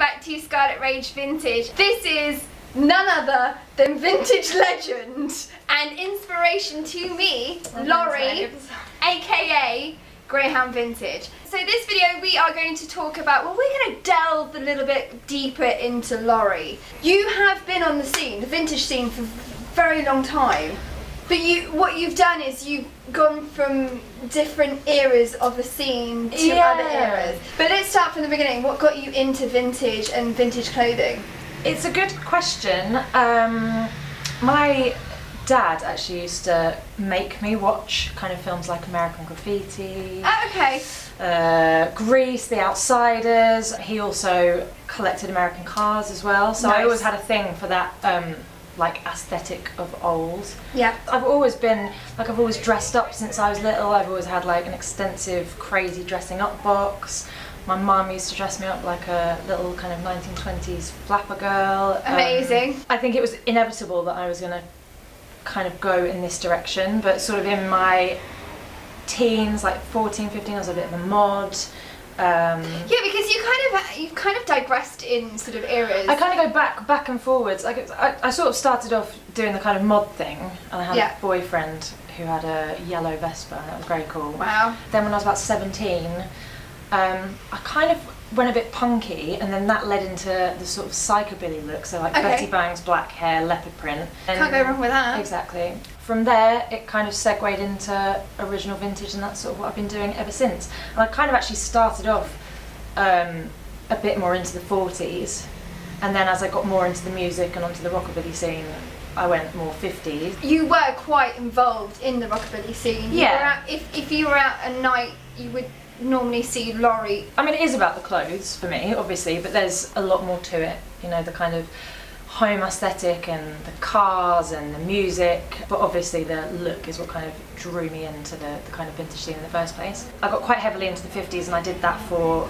back to Scarlet Rage Vintage. This is none other than vintage legend and inspiration to me, Laurie, aka Greyhound Vintage. So this video we are going to talk about, well, we're going to delve a little bit deeper into Laurie. You have been on the scene, the vintage scene, for a very long time. But what you've done is you've gone from different eras of the scene to other eras. But let's start from the beginning. What got you into vintage and vintage clothing? It's a good question. My dad actually used to make me watch kind of films like American Graffiti. Oh, okay. Grease, The Outsiders. He also collected American cars as well. So I always had a thing for that like aesthetic of old. Yeah. I've always been, like, I've always dressed up since I was little. I've always had like an extensive crazy dressing up box. My mum used to dress me up like a little kind of 1920s flapper girl. Amazing. I think it was inevitable that I was going to kind of go in this direction, but sort of in my teens, like 14, 15, I was a bit of a mod. Yeah, because you've kind of digressed in sort of eras. I kind of go back and forwards. Like I sort of started off doing the kind of mod thing, and I had a boyfriend who had a yellow Vespa, and that was very cool. Wow. Then when I was about 17, I kind of went a bit punky, and then that led into the sort of psychobilly look, so like Betty Bang's black hair, leopard print. And can't go wrong with that. Exactly. From there, it kind of segued into original vintage, and that's sort of what I've been doing ever since. And I kind of actually started off a bit more into the 40s, and then as I got more into the music and onto the rockabilly scene, I went more 50s. You were quite involved in the rockabilly scene. Yeah. If you were out at night, you would normally see Laurie. I mean, it is about the clothes for me, obviously, but there's a lot more to it. You know, the kind of home aesthetic and the cars and the music, but obviously the look is what kind of drew me into the kind of vintage scene in the first place. I got quite heavily into the 50s, and I did that for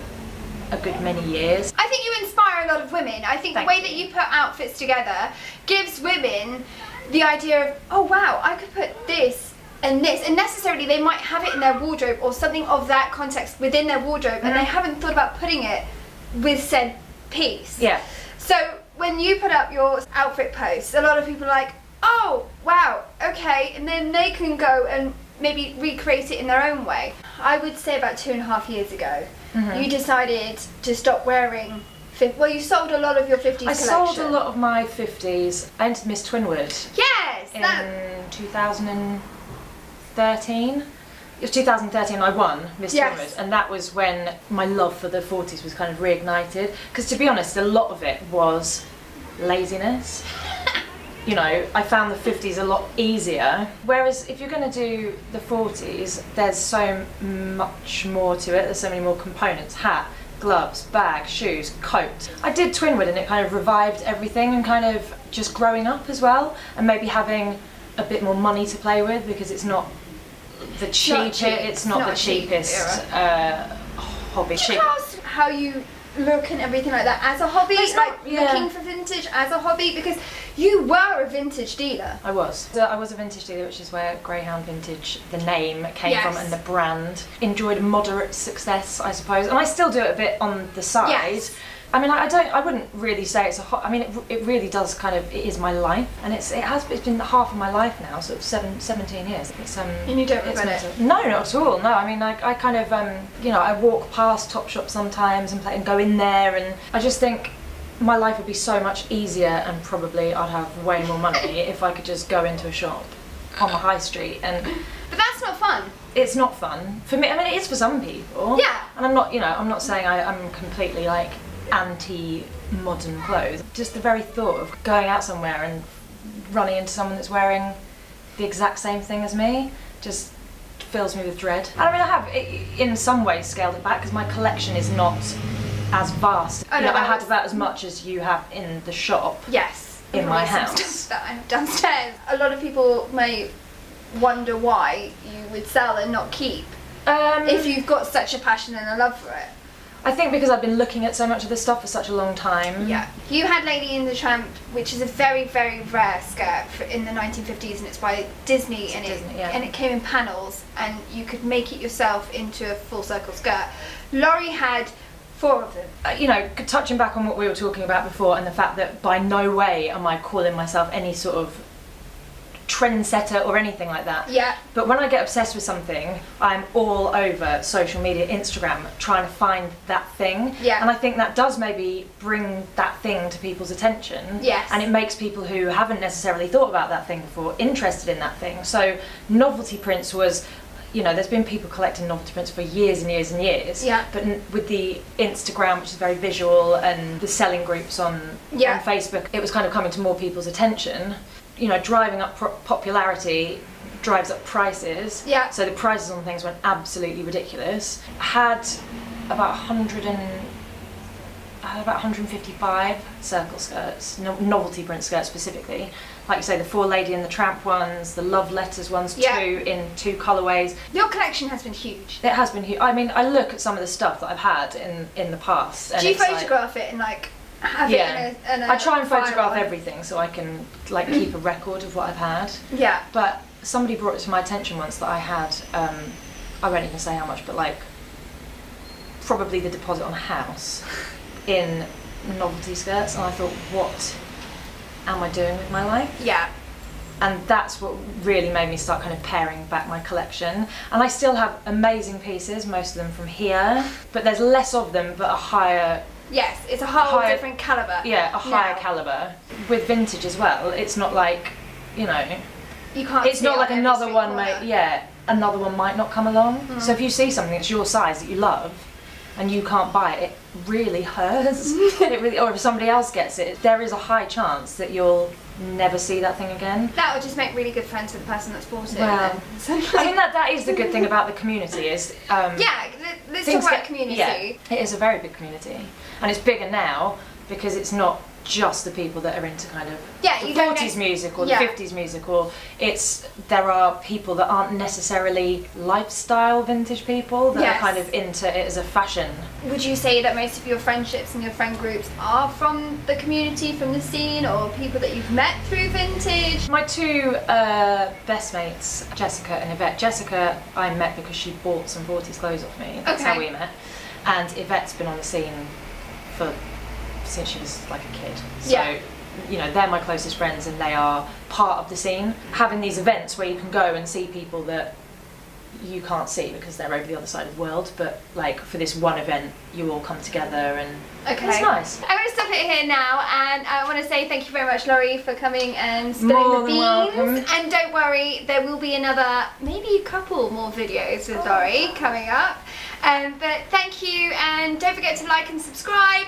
a good many years. I think you inspire a lot of women. I think the way that you put outfits together gives women the idea of, oh wow, I could put this and this, and necessarily they might have it in their wardrobe or something of that context within their wardrobe, and they haven't thought about putting it with said piece. Yeah. So when you put up your outfit posts, a lot of people are like, oh wow, okay, and then they can go and maybe recreate it in their own way. I would say about 2.5 years ago, you decided to stop wearing. Well, you sold a lot of your 50s collection. I sold a lot of my 50s. I entered Miss Twinwood. Yes! In 2013. It was 2013 I won Miss Twinwood, and that was when my love for the 40s was kind of reignited. Because to be honest, a lot of it was laziness. You know, I found the 50s a lot easier. Whereas if you're going to do the 40s, there's so much more to it. There's so many more components. Hat, gloves, bag, shoes, coat. I did Twinwood, and it kind of revived everything, and kind of just growing up as well, and maybe having a bit more money to play with, because it's not the cheapest. It's not the cheapest hobby. Can you ask how you look and everything like that as a hobby? Looking for vintage as a hobby, because you were a vintage dealer. I was a vintage dealer, which is where Greyhound Vintage, the name, came from, and the brand. Enjoyed moderate success, I suppose, and I still do it a bit on the side. Yes. I mean, I wouldn't really say it's a I mean, it really does kind of, it is my life, and it's been half of my life now, sort of 17 years. It's and you don't regret it? No, not at all. No, I mean, I kind of you know, I walk past Topshop sometimes and go in there, and I just think my life would be so much easier, and probably I'd have way more money if I could just go into a shop on the high street. And but that's not fun. It's not fun for me. I mean, it is for some people. Yeah. And I'm not, you know, I'm not saying I'm completely like anti-modern clothes. Just the very thought of going out somewhere and running into someone that's wearing the exact same thing as me just fills me with dread. And I mean, I have in some ways scaled it back, because my collection is not as vast. I had about as much as you have in the shop. Yes. In my house. That I have downstairs. A lot of people may wonder why you would sell and not keep if you've got such a passion and a love for it. I think because I've been looking at so much of this stuff for such a long time. Yeah. You had Lady in the Tramp, which is a very, very rare skirt in the 1950s, and it's by Disney, and it came in panels, and you could make it yourself into a full circle skirt. Laurie had 4 of them. You know, touching back on what we were talking about before, and the fact that by no way am I calling myself any sort of trendsetter or anything like that. Yeah. But when I get obsessed with something, I'm all over social media, Instagram, trying to find that thing. Yeah. And I think that does maybe bring that thing to people's attention. Yes. And it makes people who haven't necessarily thought about that thing before interested in that thing. So novelty prints was, you know, there's been people collecting novelty prints for years and years and years. Yeah. But with the Instagram, which is very visual, and the selling groups on Facebook, it was kind of coming to more people's attention. You know, driving up popularity drives up prices. Yeah. So the prices on things went absolutely ridiculous. I had about 155 circle skirts, novelty print skirts specifically. Like you say, the 4 Lady and the Tramp ones, the Love Letters ones, 2 in 2 colourways. Your collection has been huge. It has been huge. I mean, I look at some of the stuff that I've had in the past. And do you photograph it and like have it in a I try and photograph file? everything so I can like keep a record of what I've had. Yeah. But somebody brought it to my attention once that I had, I won't even say how much, but like probably the deposit on a house in novelty skirts, and I thought, what am I doing with my life? Yeah. And that's what really made me start kind of paring back my collection. And I still have amazing pieces, most of them from here, but there's less of them, but a higher... Yes, it's a whole different calibre. Yeah, a higher calibre. With vintage as well, it's not like, you know... You can't. It's not like another one, might, another one might not come along. So if you see something that's your size that you love, and you can't buy it, it really hurts. Or if somebody else gets it, there is a high chance that you'll never see that thing again. That would just make really good friends with the person that's bought it. Well, I mean that is the good thing about the community is. Let's talk about community. Yeah, it is a very big community, and it's bigger now because it's not just the people that are into kind of the 40s music or the 50s music, or there are people that aren't necessarily lifestyle vintage people that are kind of into it as a fashion. Would you say that most of your friendships and your friend groups are from the community, from the scene, or people that you've met through vintage? My 2 best mates, Jessica and Yvette. Jessica I met because she bought some 40s clothes off me. That's how we met. And Yvette's been on the scene since she was like a kid. So, you know, they're my closest friends and they are part of the scene. Having these events where you can go and see people that you can't see because they're over the other side of the world, but like for this one event you all come together and it's nice. I'm going to stop it here now, and I want to say thank you very much, Laurie, for coming and spilling the beans. Welcome. And don't worry, there will be maybe a couple more videos with Laurie coming up. But thank you, and don't forget to like and subscribe.